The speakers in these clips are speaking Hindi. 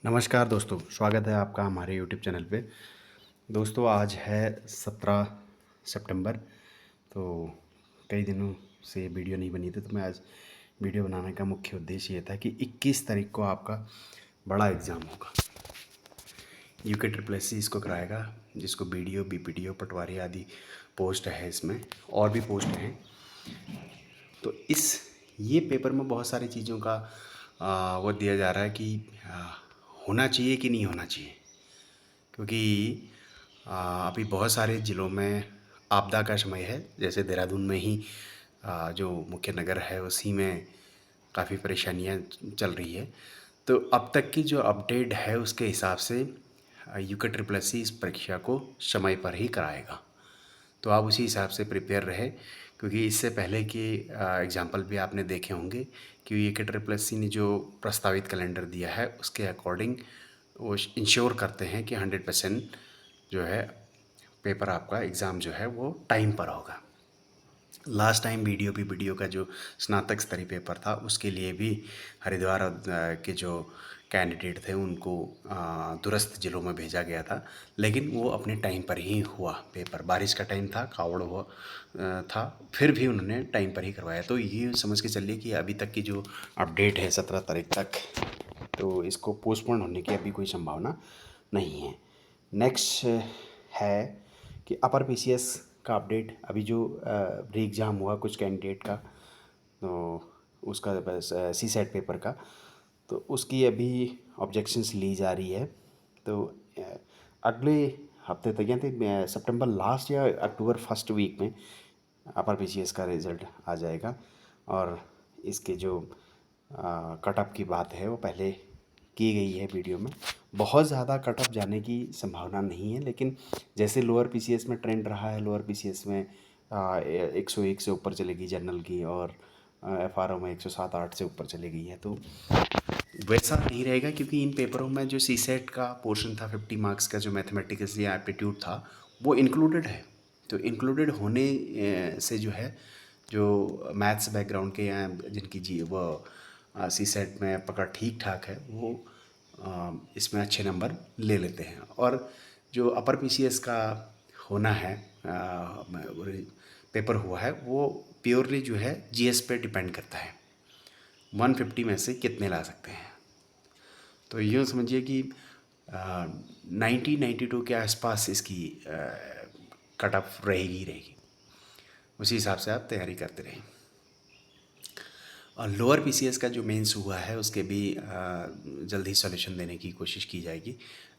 नमस्कार दोस्तों, स्वागत है आपका हमारे यूट्यूब चैनल पे। दोस्तों आज है 17 सितंबर। तो कई दिनों से वीडियो नहीं बनी थी, तो मैं आज वीडियो बनाने का मुख्य उद्देश्य ये था कि 21 तारीख को आपका बड़ा एग्ज़ाम होगा। यूके ट्रिपल एस सी इसको कराएगा, जिसको बीडीओ बीपीडीओ पटवारी आदि पोस्ट है, इसमें और भी पोस्ट हैं। तो ये पेपर में बहुत सारी चीज़ों का वो दिया जा रहा है कि होना चाहिए कि नहीं होना चाहिए, क्योंकि अभी बहुत सारे ज़िलों में आपदा का समय है। जैसे देहरादून में ही जो मुख्य नगर है उसी में काफ़ी परेशानियां चल रही है। तो अब तक की जो अपडेट है उसके हिसाब से यूके ट्रिपल एस सी इस परीक्षा को समय पर ही कराएगा। तो आप उसी हिसाब से प्रिपेयर रहे, क्योंकि इससे पहले के एग्जाम्पल भी आपने देखे होंगे कि यूके ट्रिपल एस सी ने जो प्रस्तावित कैलेंडर दिया है उसके अकॉर्डिंग वो इंश्योर करते हैं कि 100% जो है पेपर आपका एग्ज़ाम जो है वो टाइम पर होगा। लास्ट टाइम वीडियो का जो स्नातक स्तरीय पेपर था उसके लिए भी हरिद्वार के जो कैंडिडेट थे उनको दूरस्थ ज़िलों में भेजा गया था, लेकिन वो अपने टाइम पर ही हुआ पेपर। बारिश का टाइम था, कावड़ हुआ था, फिर भी उन्होंने टाइम पर ही करवाया। तो ये समझ के चलिए कि अभी तक की जो अपडेट है 17 तारीख तक, तो इसको पोस्टपोन होने की अभी कोई संभावना नहीं है। नेक्स्ट है कि अपर पीसीएस का अपडेट। अभी जो री एग्ज़ाम हुआ कुछ कैंडिडेट का, तो उसका सी सेट पेपर का, तो उसकी अभी ऑब्जेक्शंस ली जा रही है। तो अगले हफ्ते तक यानी सितंबर लास्ट या अक्टूबर फर्स्ट वीक में अपर पीसीएस का रिज़ल्ट आ जाएगा। और इसके जो कट ऑफ की बात है वो पहले की गई है वीडियो में। बहुत ज़्यादा कट ऑफ जाने की संभावना नहीं है, लेकिन जैसे लोअर पीसीएस में ट्रेंड रहा है, लोअर पीसीएस में 101 से ऊपर चली गई जनरल की, और एफआरओ में 107-8 से ऊपर चली गई है। तो वैसा नहीं रहेगा, क्योंकि इन पेपरों में जो सी सेट का पोर्शन था 50 मार्क्स का, जो मैथमेटिक्स या एप्टीट्यूड था वो इंक्लूडेड है। तो इंक्लूडेड होने से जो है, जो मैथ्स बैकग्राउंड के या जिनकी जी वो सी सेट में पकड़ ठीक ठाक है, वो इसमें अच्छे नंबर ले लेते हैं। और जो अपर पीसीएस का होना है पेपर हुआ है, वो प्योरली जो है जीएस पे डिपेंड करता है, 150 में से कितने ला सकते हैं। तो यूँ समझिए कि 92 के आसपास इसकी कट ऑफ रहेगी ही रहेगी। उसी हिसाब से आप तैयारी करते रहें। और लोअर पीसीएस का जो मेंस हुआ है उसके भी जल्द ही सॉल्यूशन देने की कोशिश की जाएगी,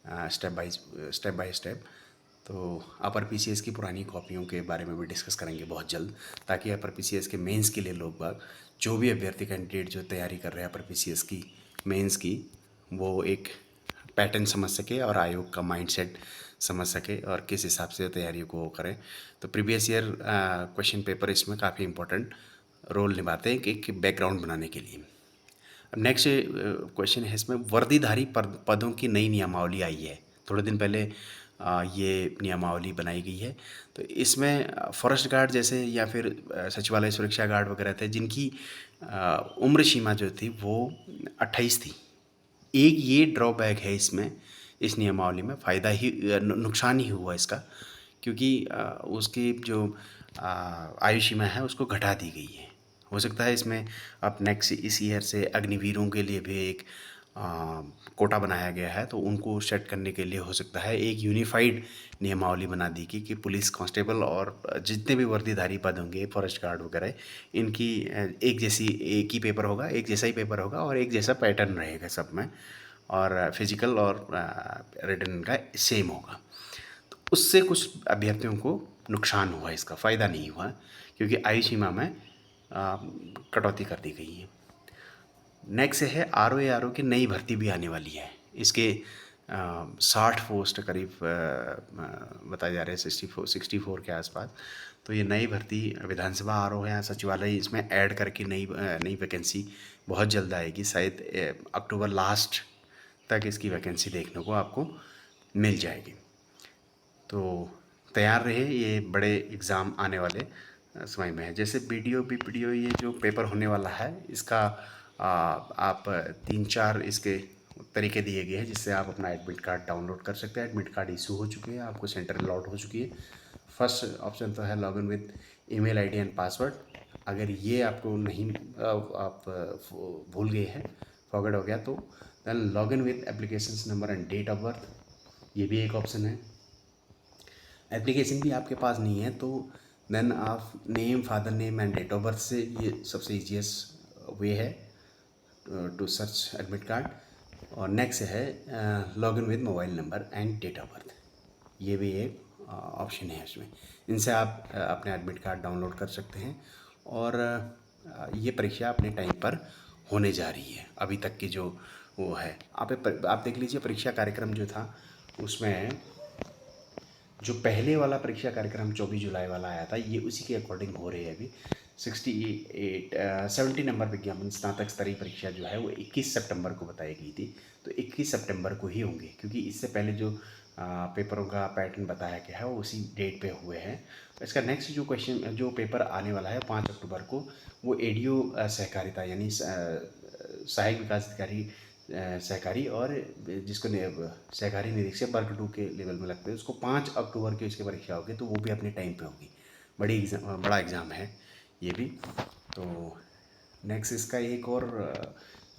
स्टेप बाय स्टेप। तो अपर पीसीएस की पुरानी कॉपियों के बारे में भी डिस्कस करेंगे बहुत जल्द, ताकि अपर पीसीएस के मेंस के लिए लोग बाग, जो भी अभ्यर्थी कैंडिडेट जो तैयारी कर रहे हैं अपर पीसीएस की मेंस की, वो एक पैटर्न समझ सके और आयोग का माइंडसेट समझ सके और किस हिसाब से तैयारी को करें। तो प्रीवियस ईयर क्वेश्चन पेपर इसमें काफ़ी इंपॉर्टेंट रोल निभाते हैं एक बैकग्राउंड बनाने के लिए। अब नेक्स्ट क्वेश्चन है इसमें, वर्दीधारी पदों की नई नियमावली आई है। थोड़े दिन पहले ये नियमावली बनाई गई है। तो इसमें फॉरेस्ट गार्ड जैसे या फिर सचिवालय सुरक्षा गार्ड वगैरह थे, जिनकी उम्र सीमा जो थी वो 28 थी। एक ये ड्रॉबैक है इसमें, इस नियमावली में फ़ायदा ही नुकसान ही हुआ इसका, क्योंकि उसकी जो आयु सीमा है उसको घटा दी गई है। हो सकता है इसमें अब नेक्स्ट इस ईयर से अग्निवीरों के लिए भी एक कोटा बनाया गया है, तो उनको सेट करने के लिए हो सकता है एक यूनिफाइड नियमावली बना दी कि पुलिस कांस्टेबल और जितने भी वर्दीधारी पद होंगे, फॉरेस्ट गार्ड वगैरह, इनकी एक ही पेपर होगा, एक जैसा ही पेपर होगा और एक जैसा पैटर्न रहेगा सब में, और फिजिकल और रिटन का सेम होगा। तो उससे कुछ अभ्यर्थियों को नुकसान हुआ, इसका फ़ायदा नहीं हुआ, क्योंकि आयु सीमा में कटौती कर दी गई है। नेक्स्ट है आर ओ की नई भर्ती भी आने वाली है। इसके 60 पोस्ट करीब बताए जा रहे हैं, 64 के आसपास। तो ये नई भर्ती विधानसभा आर ओ है या सचिवालय, इसमें ऐड करके नई वैकेंसी बहुत जल्द आएगी। शायद अक्टूबर लास्ट तक इसकी वैकेंसी देखने को आपको मिल जाएगी। तो तैयार रहे, ये बड़े एग्ज़ाम आने वाले समय में है। जैसे बीडीओ बीपीडीओ ये जो पेपर होने वाला है, इसका आप 3-4 इसके तरीके दिए गए हैं जिससे आप अपना एडमिट कार्ड डाउनलोड कर सकते हैं। एडमिट कार्ड इशू हो चुके हैं, आपको सेंटर अलॉट हो चुकी है। फर्स्ट ऑप्शन तो है login with email ID and password. अगर ये आपको नहीं आप भूल गए हैं, फॉरगेट हो गया, तो then login with application number and date of birth, ये भी एक ऑप्शन है। एप्लीकेशन भी आपके पास नहीं है तो देन आप name, father name and date of birth से, ये सबसे ईजीएस्ट वे है टू सर्च एडमिट कार्ड। और नेक्स्ट है login with mobile number and date of birth, ये भी एक ऑप्शन है इसमें। इनसे आप अपने एडमिट कार्ड डाउनलोड कर सकते हैं। और ये परीक्षा अपने टाइम पर होने जा रही है। अभी तक की जो वो है, आप देख लीजिए परीक्षा कार्यक्रम जो था उसमें जो पहले वाला परीक्षा कार्यक्रम 24 जुलाई वाला आया था, ये उसी के अकॉर्डिंग हो रही है अभी। 70 नंबर विज्ञापन स्नातक स्तरीय परीक्षा जो है वो 21 सितंबर को बताई गई थी, तो 21 सितंबर को ही होंगे, क्योंकि इससे पहले जो पेपरों का पैटर्न बताया गया है वो उसी डेट पे हुए हैं। तो इसका नेक्स्ट जो पेपर आने वाला है 5 अक्टूबर को, वो एडीओ सहकारिता यानी सहायक विकास अधिकारी सहकारी, और जिसको सहकारी निरीक्षक वर्ग 2 के लेवल में लगते हैं, उसको 5 अक्टूबर की इसकी परीक्षा होगी, तो वो भी अपने टाइम पे होगी। बड़ा एग्ज़ाम है ये भी। तो नेक्स्ट इसका एक और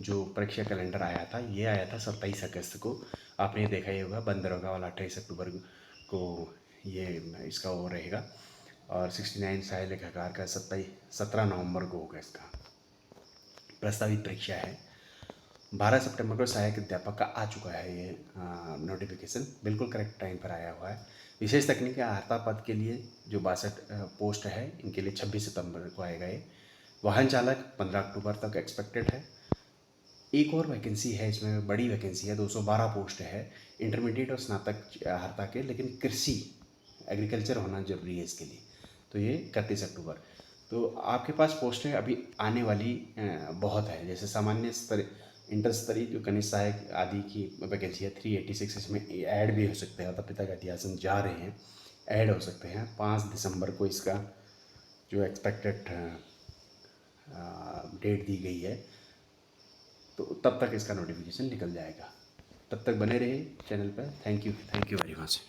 जो परीक्षा कैलेंडर आया था, ये आया था 27 अगस्त को। आपने देखा ही होगा, बंद दरोगा वाला 28 अक्टूबर को ये इसका वो रहेगा। और 69 सहायक लेखाकार का 17 नवंबर को होगा इसका प्रस्तावित परीक्षा है। 12 सितंबर को सहायक अध्यापक का आ चुका है ये नोटिफिकेशन, बिल्कुल करेक्ट टाइम पर आया हुआ है। विशेष तकनीकी सहायता पद के लिए जो 62 पोस्ट है, इनके लिए 26 सितंबर को आएगा ये। वाहन चालक 15 अक्टूबर तक एक्सपेक्टेड है। एक और वैकेंसी है इसमें, बड़ी वैकेंसी है, 212 पोस्ट है इंटरमीडिएट और स्नातक अर्हता के, लेकिन कृषि एग्रीकल्चर होना जरूरी है इसके लिए, तो ये 31 अक्टूबर। तो आपके पास पोस्टें अभी आने वाली बहुत है। जैसे सामान्य स्तर, इंटर स्तरीय जो कनिष्ठ सहायक आदि की वैकेंसी है 386, इसमें ऐड भी हो सकते हैं, पिता का इतिहास जा रहे हैं, ऐड हो सकते हैं। 5 दिसंबर को इसका जो एक्सपेक्टेड डेट दी गई है, तो तब तक इसका नोटिफिकेशन निकल जाएगा। तब तक बने रहिए चैनल पर। Thank you very much.